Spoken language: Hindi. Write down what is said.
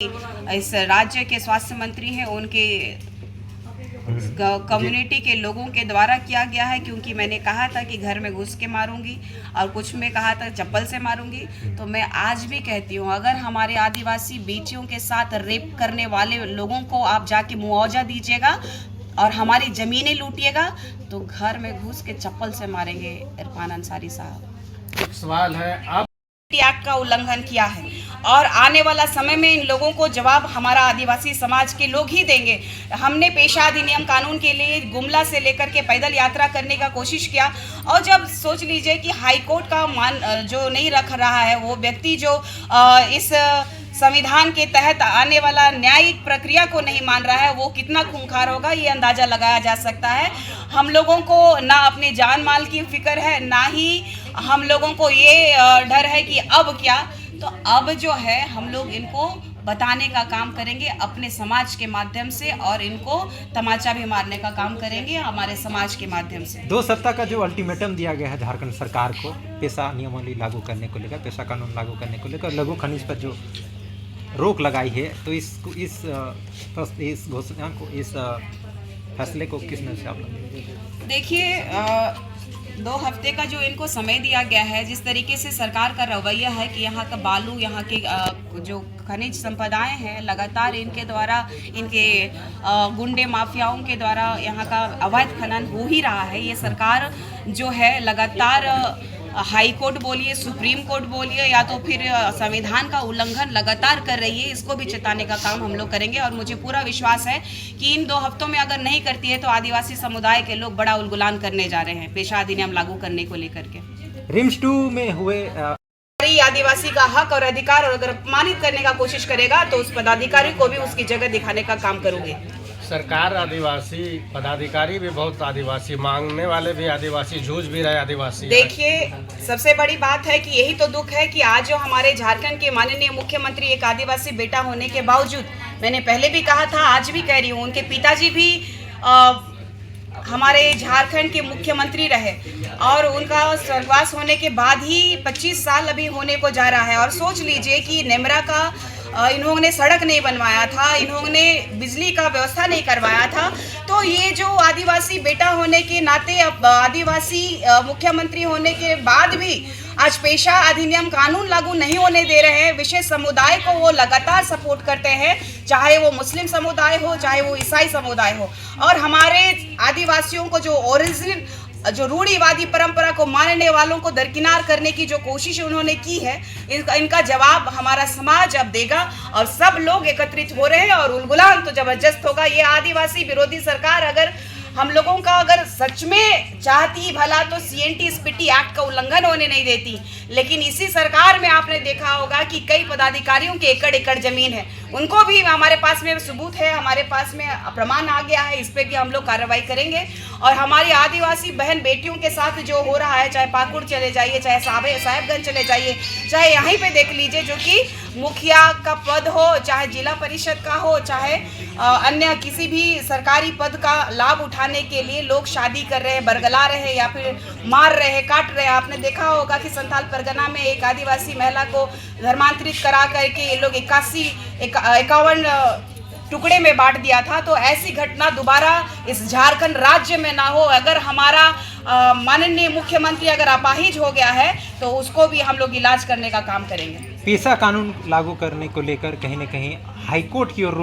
इस राज्य के स्वास्थ्य मंत्री हैं, उनके कम्युनिटी के लोगों के द्वारा किया गया है। क्योंकि मैंने कहा था कि घर में घुस के मारूंगी और कुछ में कहा था चप्पल से मारूंगी। तो मैं आज भी कहती हूँ, अगर हमारे आदिवासी बेटियों के साथ रेप करने वाले लोगों को आप जाके मुआवजा दीजिएगा और हमारी ज़मीनें लूटिएगा तो घर में घुस के चप्पल से मारेंगे। इरफान अंसारी साहब, एक सवाल है, आप एक्ट का उल्लंघन किया है और आने वाला समय में इन लोगों को जवाब हमारा आदिवासी समाज के लोग ही देंगे। हमने पेशा अधिनियम कानून के लिए गुमला से लेकर के पैदल यात्रा करने का कोशिश किया और जब सोच लीजिए कि हाई कोर्ट का मान जो नहीं रख रहा है, वो व्यक्ति जो इस संविधान के तहत आने वाला न्यायिक प्रक्रिया को नहीं मान रहा है, वो कितना खूंखार होगा ये अंदाज़ा लगाया जा सकता है। हम लोगों को ना अपने जान माल की फिक्र है, ना ही हम लोगों को ये डर है कि अब क्या। तो अब जो है हम लोग इनको बताने का काम करेंगे अपने समाज के माध्यम से और इनको तमाचा भी मारने का काम करेंगे हमारे समाज के माध्यम से। 2 सप्ताह का जो अल्टीमेटम दिया गया है झारखंड सरकार को पेशा नियमावली लागू करने को लेकर, पेशा कानून लागू करने को लेकर, लघु खनिज पर जो रोक लगाई है, तो इस घोषणा को, इस फैसले को किस नजर से आप देखिए, 2 हफ्ते का जो इनको समय दिया गया है, जिस तरीके से सरकार का रवैया है कि यहाँ का बालू, यहाँ के जो खनिज संपदाएं हैं, लगातार इनके द्वारा, इनके गुंडे माफियाओं के द्वारा यहाँ का अवैध खनन हो ही रहा है। ये सरकार जो है लगातार हाई कोर्ट बोलिए, सुप्रीम कोर्ट बोलिए, या तो फिर संविधान का उल्लंघन लगातार कर रही है। इसको भी चेताने का काम हम लोग करेंगे और मुझे पूरा विश्वास है कि इन 2 हफ्तों में अगर नहीं करती है तो आदिवासी समुदाय के लोग बड़ा उलगुलान करने जा रहे हैं पेशा अधिनियम लागू करने को लेकर के। रिम्स 2 में हुए आदिवासी का हक और अधिकार और अगर अपमानित करने का कोशिश करेगा तो उस पदाधिकारी को भी उसकी जगह दिखाने का काम करूंगे। सरकार आदिवासी पदाधिकारी भी बहुत आदिवासी मांगने वाले भी आदिवासी, जूझ भी रहे आदिवासी। देखिए, सबसे बड़ी बात है कि यही तो दुख है कि आज जो हमारे झारखंड के माननीय मुख्यमंत्री एक आदिवासी बेटा होने के बावजूद, मैंने पहले भी कहा था, आज भी कह रही हूँ, उनके पिताजी भी हमारे झारखंड के मुख्यमंत्री रहे और उनका स्वर्गवास होने के बाद ही 25 साल अभी होने को जा रहा है। और सोच लीजिए कि नेमरा का इन्होंने सड़क नहीं बनवाया था, इन्होंने बिजली का व्यवस्था नहीं करवाया था। तो ये जो आदिवासी बेटा होने के नाते, आदिवासी मुख्यमंत्री होने के बाद भी आज पेशा अधिनियम कानून लागू नहीं होने दे रहे हैं। विशेष समुदाय को वो लगातार सपोर्ट करते हैं, चाहे वो मुस्लिम समुदाय हो, चाहे वो ईसाई समुदाय हो। और हमारे आदिवासियों को जो ओरिजिनल, जो रूढ़िवादी परंपरा को मानने वालों को दरकिनार करने की जो कोशिश उन्होंने की है, इनका जवाब हमारा समाज अब देगा और सब लोग एकत्रित हो रहे हैं और उलगुलान तो जबरदस्त होगा। ये आदिवासी विरोधी सरकार अगर हम लोगों का अगर सच में चाहती भला तो CNT SPT एक्ट का उल्लंघन होने नहीं देती। लेकिन इसी सरकार में आपने देखा होगा कि कई पदाधिकारियों के एकड़ एकड़ जमीन है, उनको भी हमारे पास में सबूत है, हमारे पास में प्रमाण आ गया है। इस पे भी हम लोग कार्रवाई करेंगे और हमारी आदिवासी बहन बेटियों के साथ जो हो रहा है, चाहे पाकुड़ चले जाइए, चाहे साहेबगंज चले जाइए, चाहे यहीं पे देख लीजिए, जो कि मुखिया का पद हो, चाहे जिला परिषद का हो, चाहे अन्य किसी भी सरकारी पद का लाभ उठाने के लिए लोग शादी कर रहे हैं, बरगला रहे हैं या फिर मार रहे हैं, काट रहे हैं। आपने देखा होगा कि संथाल परगना में एक आदिवासी महिला को धर्मांतरित करा करके ये लोग 51 टुकड़े में बांट दिया था। तो ऐसी घटना दोबारा इस झारखंड राज्य में ना हो। अगर हमारा माननीय मुख्यमंत्री अगर अपाहिज हो गया है तो उसको भी हम लोग इलाज करने का काम करेंगे। पेशा कानून लागू करने को लेकर कहीं न कहीं हाईकोर्ट की ओर